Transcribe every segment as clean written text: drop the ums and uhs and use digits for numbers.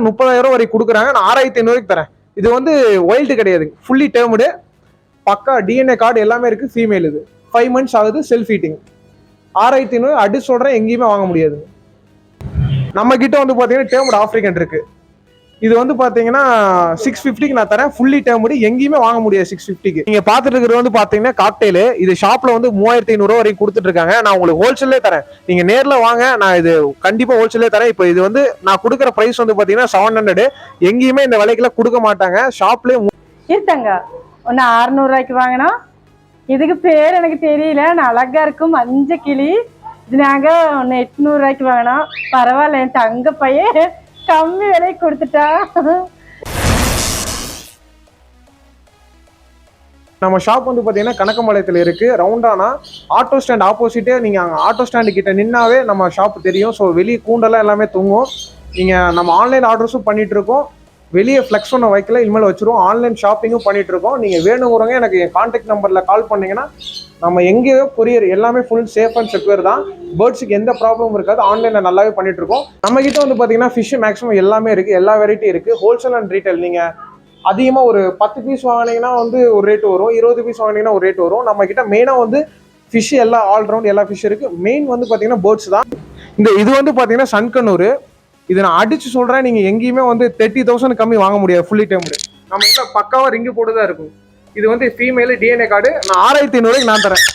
30,000 வரை கொடுக்குறாங்க. நான் 6,500 தரேன். இது வந்து வைல்டு கிடையாது, ஃபுல்லி டேர்ம்டு, பக்கா டிஎன்ஏ கார்டு எல்லாமே இருக்கு. ஃபீமேல் இது 5 months ஆகுது, செல்ஃப் ஈட்டிங். 6,500 அடி சொல்றேன், எங்கேயுமே வாங்க முடியாது. நம்ம கிட்ட வந்து பாத்தீங்கன்னா டேர்ம்டு ஆப்பிரிக்கன் இருக்கு. இது வந்து பாத்தீங்கன்னா 650க்கு நான் தரேன், ஃபுல்லி டேர்ம்டு, எங்கேயுமே வாங்க முடியாது 650க்கு. நீங்க பாத்துட்டு இருக்கிறது வந்து பாத்தீங்கன்னா காக்டெயில். இது ஷாப்ல வந்து 3,500 வரைக்கும் கொடுத்துட்டு இருக்காங்க. நான் உங்களுக்கு ஹோல்சேல்லே தரேன், நீங்க நேர்ல வாங்க, நான் இது கண்டிப்பா ஹோல்சேல்லே தரேன். இப்போ இது வந்து நான் கொடுக்குற பிரைஸ் வந்து பாத்தீங்கன்னா 700. எங்கேயுமே இந்த விலைக்குலாம் கொடுக்க மாட்டாங்க ஷாப்லயே. இருத்தாங்க ஒன்னு 600 வாங்கினா, இதுக்கு பேர் எனக்கு தெரியல, அழகா இருக்கும், மஞ்சள் கிளி. இது நாங்க ஒன்னு 800 வாங்கினோம். பரவாயில்ல, என் தங்க பையன் கம்மி விலைக்கு கொடுத்துட்டா. நம்ம ஷாப் வந்து பாத்தீங்கன்னா கணக்கம்பாளையத்துல இருக்கு. ரவுண்டானா ஆட்டோ ஸ்டாண்ட் ஆப்போசிட்டே, நீங்க அங்க ஆட்டோ ஸ்டாண்டு கிட்ட நின்னாவே நம்ம ஷாப் தெரியும். ஸோ வெளியே கூண்டெல்லாம் எல்லாமே தூங்கும். நீங்க நம்ம ஆன்லைன் ஆர்டர்ஸும் பண்ணிட்டு இருக்கோம், வெளியே ஃப்ளெக்ஸ் ஒன்று வைக்கல, இனிமேல் வச்சிருவோம். ஆன்லைன் ஷாப்பிங்கும் பண்ணிட்டு இருக்கோம். நீங்க வேணுங்கிறவங்க எனக்கு என் கான்டாக்ட் நம்பர்ல கால் பண்ணீங்கன்னா, நம்ம எங்கேயோ கொரியர் எல்லாமே ஃபுல் சேஃப் அண்ட் செக்யூர் தான். பேர்ட்ஸுக்கு எந்த ப்ராப்ளமும் இருக்காது. ஆன்லைன்ல நல்லாவே பண்ணிட்டு இருக்கோம். நம்ம கிட்ட வந்து பாத்தீங்கன்னா ஃபிஷ் மேக்ஸிமம் எல்லாமே இருக்கு, எல்லா வெரைட்டி இருக்கு. Wholesale and retail. நீங்க அதிகமா ஒரு 10 பீஸ் வாங்கினீங்கன்னா வந்து ஒரு ரேட் வரும், 20 பீஸ் வாங்கினீங்கன்னா ஒரு ரேட் வரும். நம்ம கிட்ட மெயினா வந்து ஃபிஷ் எல்லாம் ஆல்ரவுண்ட் எல்லா ஃபிஷ் இருக்கு. மெயின் வந்து பாத்தீங்கன்னா பேர்ட்ஸ் தான். இது வந்து பாத்தீங்கன்னா சன்கனூர். இது நான் அடிச்சு சொல்றேன், நீங்க எங்கேயுமே வந்து 30,000 கம்மி வாங்க முடியாது ஃபுல்லி டேர்ம்டு. நம்ம கிட்ட பக்காவா ரிங்கு போட்டுதான் இருக்கும். இது வந்து ஃபீமேல் டிஎன்ஏ கார்டு. நான் 6,500 நான் தரேன்.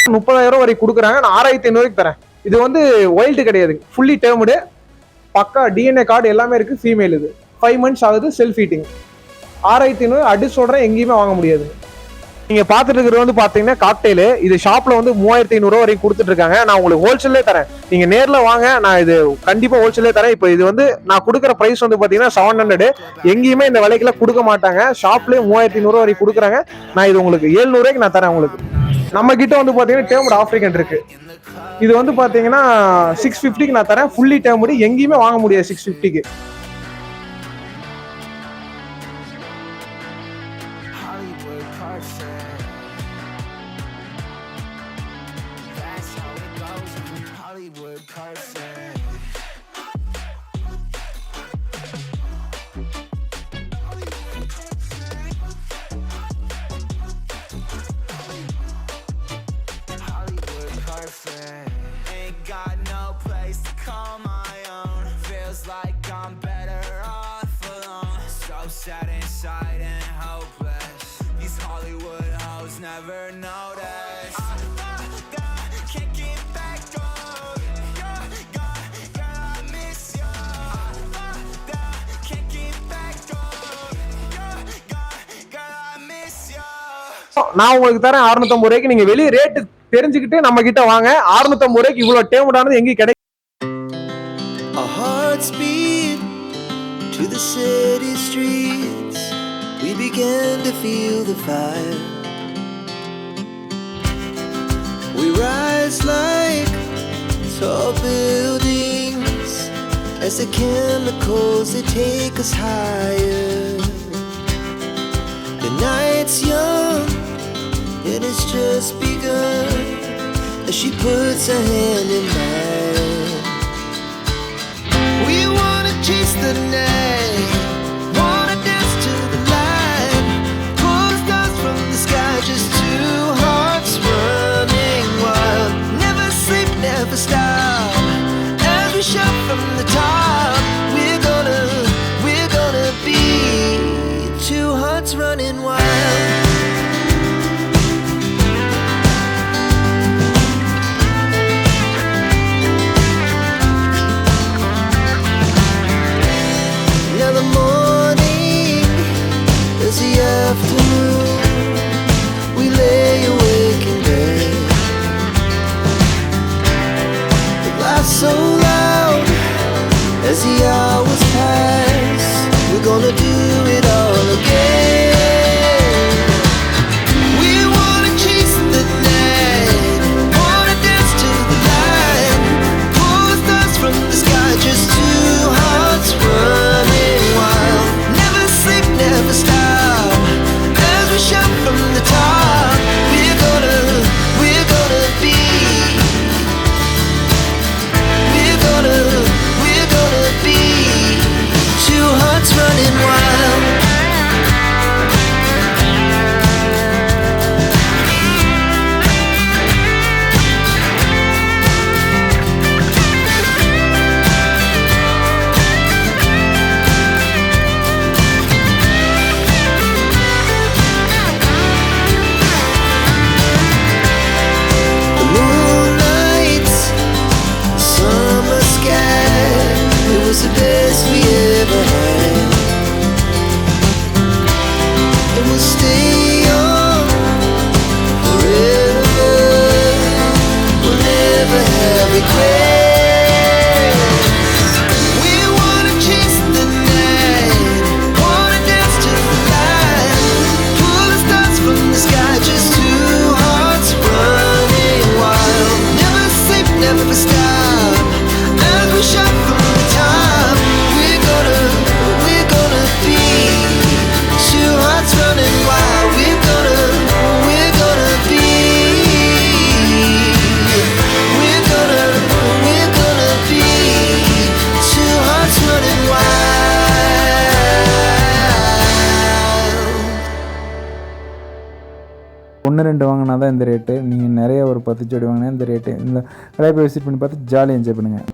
30,000 வரை கொடுக்குறாங்க, நான் 6,500 தரேன். இது வந்து வைல்டு கிடையாது, ஃபுல்லி டேர்ம்டு, பக்கா டிஎன்ஏ கார்டு எல்லாமே இருக்கு. ஃபீமேல் இது 5 months ஆகுது, செல்ஃப் ஈட்டிங். 6,500 அடி சொல்றேன், எங்கேயுமே வாங்க முடியாது. நீங்க பாத்துட்டு இருக்கிறது வந்து பாத்தீங்கன்னா காக்டெயில். இது ஷாப்ல வந்து 3,500 வரைக்கும் கொடுத்துட்டு இருக்காங்க. நான் உங்களுக்கு ஹோல்சேல்லே தரேன், நீங்க நேர்ல வாங்க, நான் இது கண்டிப்பா ஹோல்சேல்லே தரேன். இப்போ இது வந்து நான் கொடுக்குற பிரைஸ் வந்து பாத்தீங்கன்னா 700. எங்கேயுமே இந்த விலைக்குலாம் கொடுக்க மாட்டாங்க. ஷாப்லயே 3,500 வரைக்கும் கொடுக்குறாங்க. நான் இது உங்களுக்கு 700 நான் தரேன் உங்களுக்கு. நம்ம கிட்ட வந்து பாத்தீங்கன்னா டேர்ம்டு ஆப்பிரிக்கன் இருக்கு. இது வந்து பாத்தீங்கன்னா 650க்கு நான் தரேன், ஃபுல்லி டேர்ம்டு, எங்கேயுமே வாங்க முடியாது 650க்கு. Ain't got no place to call my own. Feels like I'm better off alone. So sad inside and hopeless. These Hollywood hoes never notice. Can't get back up. Girl, I miss you. Can't get back up. Girl, I miss you. நான் உங்களுக்கு தரேன் 650 நீங்க வெளியே rate தெரிஞ்சுக்கிட்டு நம்ம கிட்ட வாங்க. 650 இவ்வளவு டேர்ம்டானது எங்க கிடைக்கும். Our hearts beat to the city streets. We began to feel the fire. We rise like tall buildings as the chemicals they take us higher. The night's young and it's just begun as she puts her hand in mine. We wanna chase the night, wanna dance to the light, pull the stars from the sky, just two hearts running wild. Never sleep, never stop, as we shout from the top. We're gonna be two hearts running wild. running wild. The moonlight, summer sky, it was the best we ever had. And we'll stay young forever. We'll never have regrets. We wanna chase the night, wanna dance to the light, pull the stars from the sky, just two hearts running wild. Never sleep, never stop, as we shout from the top. We're gonna be two hearts running wild. We're gonna be. We're gonna be two hearts running wild. ஒன்று ரெண்டு வாங்கினா தான் இந்த rate, நீங்கள் நிறைய ஒரு 10 ஜோடி வாங்கினா இந்த ரேட்டு. இந்த கடையை போய் விசிட் பண்ணி பார்த்து ஜாலியாக என்ஜாய் பண்ணுங்கள்.